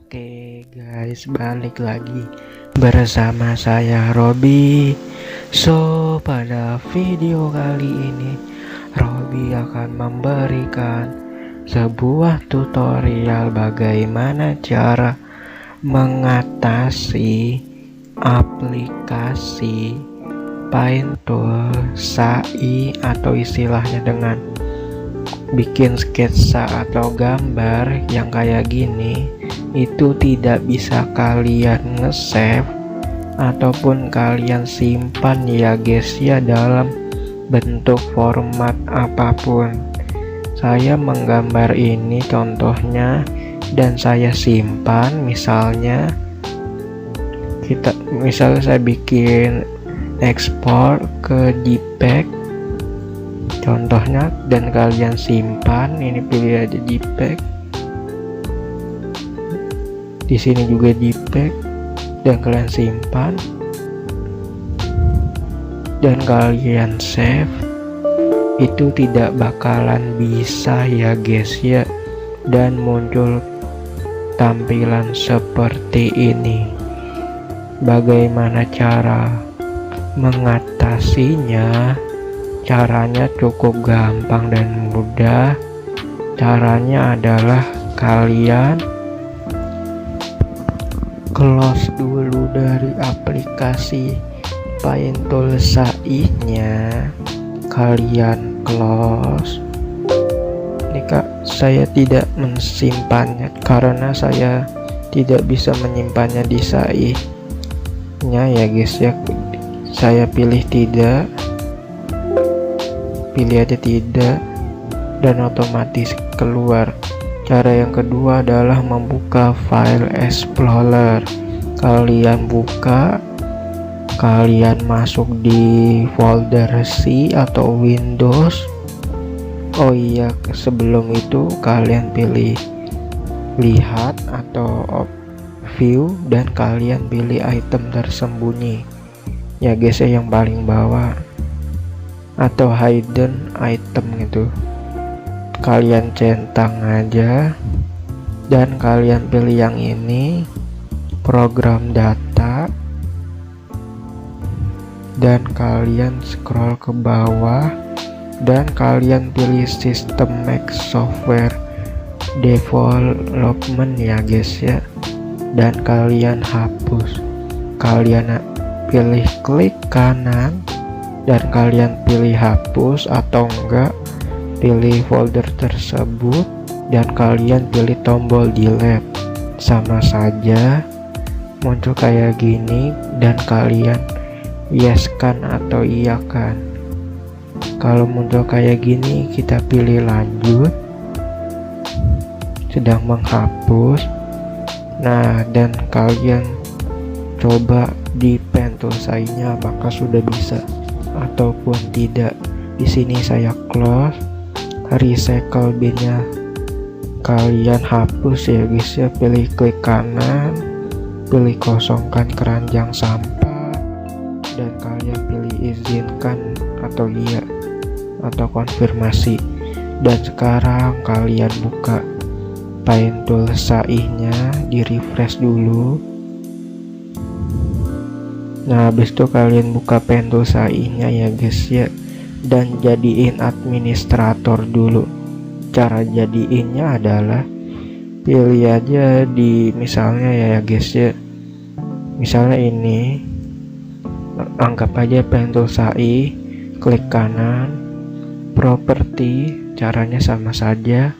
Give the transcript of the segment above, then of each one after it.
Oke guys, balik lagi bersama saya Robi. Pada video kali ini Robi akan memberikan sebuah tutorial bagaimana cara mengatasi aplikasi Paint-Tool.ai atau istilahnya dengan bikin sketsa atau gambar yang kayak gini itu tidak bisa kalian nge-save ataupun kalian simpan ya guys ya, dalam bentuk format apapun. Saya menggambar ini contohnya dan saya simpan, misalnya saya bikin ekspor ke JPEG contohnya dan kalian simpan. Ini pilih aja JPEG, di sini juga JPEG dan kalian simpan dan kalian save. Itu tidak bakalan bisa ya guys ya, dan muncul tampilan seperti ini. Bagaimana cara mengatasinya? Caranya cukup gampang dan mudah. Caranya adalah kalian close dulu dari aplikasi Paint-Tool.ai nya, kalian close. Ini kak, saya tidak mensimpannya karena saya tidak bisa menyimpannya di SAI nya ya guys ya. Saya pilih tidak, pilih aja tidak, dan otomatis keluar. Cara yang kedua adalah membuka file explorer. Kalian buka, kalian masuk di folder C atau Windows. Oh iya, sebelum itu kalian pilih lihat atau view dan kalian pilih item tersembunyi ya guys ya, yang paling bawah atau hidden item gitu. Kalian centang aja dan kalian pilih yang ini, program data, dan kalian scroll ke bawah dan kalian pilih system make software development ya guys ya, dan kalian hapus. Kalian pilih klik kanan dan kalian pilih hapus atau enggak, pilih folder tersebut dan kalian pilih tombol delete. Sama saja muncul kayak gini dan kalian yes kan atau iya kan. Kalau muncul kayak gini kita pilih lanjut, sedang menghapus. Nah, dan kalian coba di Paint-Tool.ai nya apakah sudah bisa ataupun tidak. Di sini saya close, recycle bin nya kalian hapus ya guys ya. Pilih klik kanan, pilih kosongkan keranjang sampah dan kalian pilih izinkan atau iya atau konfirmasi. Dan sekarang kalian buka Paint-Tool.ai nya, di refresh dulu. Nah, habis itu kalian buka Paint-Tool.ai nya ya guys ya, dan jadiin administrator dulu. Cara jadiinnya adalah pilih aja di misalnya ya guys ya, misalnya ini, anggap aja Paint-Tool.ai, klik kanan, properti, caranya sama saja,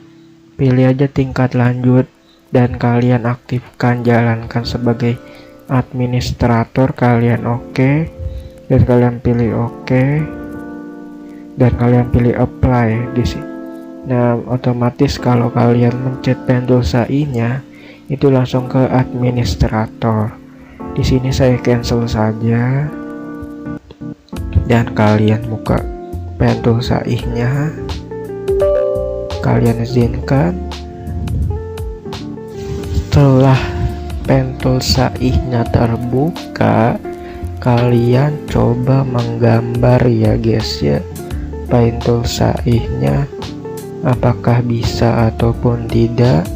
pilih aja tingkat lanjut dan kalian aktifkan jalankan sebagai administrator. Kalian oke dan kalian pilih oke dan kalian pilih apply di sini. Nah, otomatis kalau kalian mencet Paint-Tool.ai nya itu langsung ke administrator. Di sini saya cancel saja dan kalian buka Paint-Tool.ai nya, kalian izinkan. Setelah Paint-Tool.ai nya terbuka, kalian coba menggambar ya guys ya. Paint-Tool.ai nya apakah bisa ataupun tidak.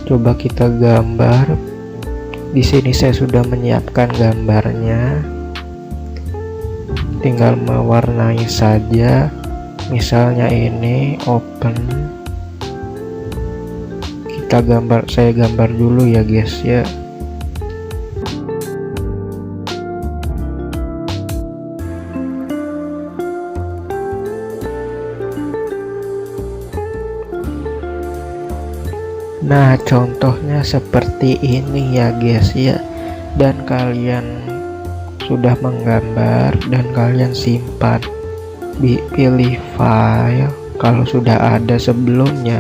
Coba kita gambar. Di sini saya sudah menyiapkan gambarnya, tinggal mewarnai saja. Misalnya ini open, saya gambar dulu ya guys ya. Nah, contohnya seperti ini ya guys ya. Dan kalian sudah menggambar dan kalian simpan, pilih file. Kalau sudah ada sebelumnya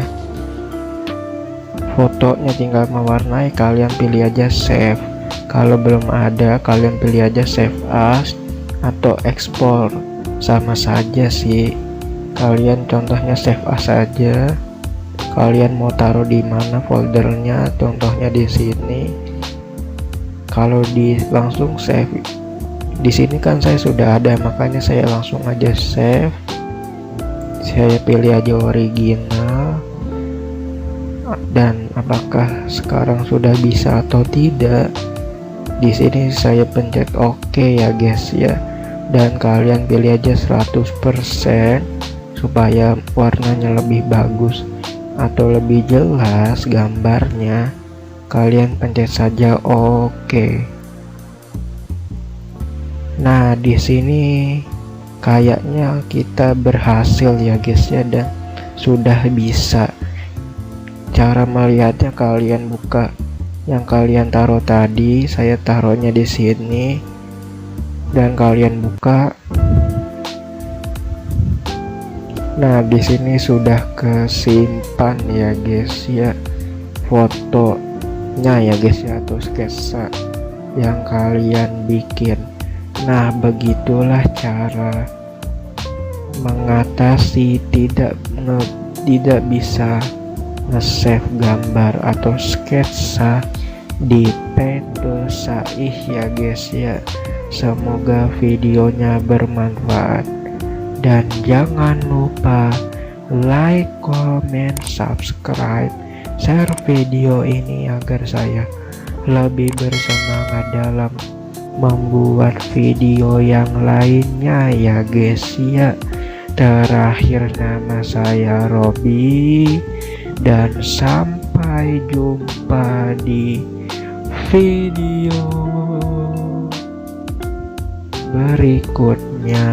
fotonya, tinggal mewarnai, kalian pilih aja save. Kalau belum ada, kalian pilih aja save as atau export, sama saja sih. Kalian contohnya save as saja. Kalian mau taruh di mana foldernya, contohnya di sini. Kalau langsung save, di sini kan saya sudah ada, makanya saya langsung aja save. Saya pilih aja original. Dan apakah sekarang sudah bisa atau tidak? Di sini saya pencet OK ya guys ya. Dan kalian pilih aja 100% supaya warnanya lebih bagus atau lebih jelas gambarnya. Kalian pencet saja OK. Nah, di sini kayaknya kita berhasil ya guys ya, dan sudah bisa. Cara melihatnya, kalian buka yang kalian taruh tadi, saya taruhnya di sini, dan kalian buka. Nah, di sini sudah kesimpan ya guys ya, fotonya ya guys ya, atau sketsa yang kalian bikin. Nah, begitulah cara mengatasi tidak bisa nge-save gambar atau sketsa di Paint2Saih ya guys ya. Semoga videonya bermanfaat. Dan jangan lupa like, comment, subscribe, share video ini agar saya lebih bersemangat dalam membuat video yang lainnya ya guys ya. Terakhir, nama saya Robby, dan sampai jumpa di video berikutnya.